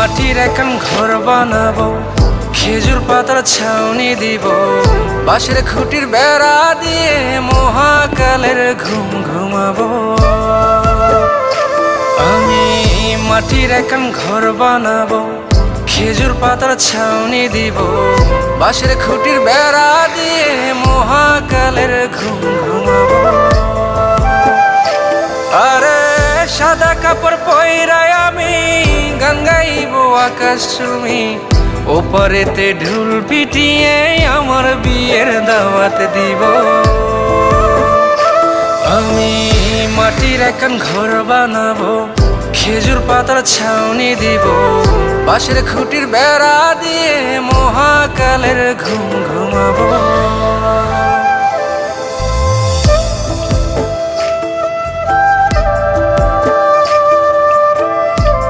মাটির এখন ঘর বানাবো, খেজুর পাতার ছাউনি দিব, বাঁশের খুঁটির বেড়া দিয়ে মহাকালের ঘুম ঘুমাবো। আমি মাটির এখন ঘর বানাবো, খেজুর পাতার ছাউনি দিব, বাঁশের খুঁটির বেড়া দিয়ে মহাকালের ঘুম ঘুমাবো। আরে সাদা কাপড় পয়রায় আমি গান গাইব আকাশ চুমি, ওপারেতে ঢুল পিটিয়ে আমার বিয়ের দাওয়াত দিব। আমি মাটির এখন ঘর বানাবো, খেজুর পাতার ছাউনি দিব, বাঁশের খুঁটির বেড়া দিয়ে মহাকালের ঘুম ঘুমাবো।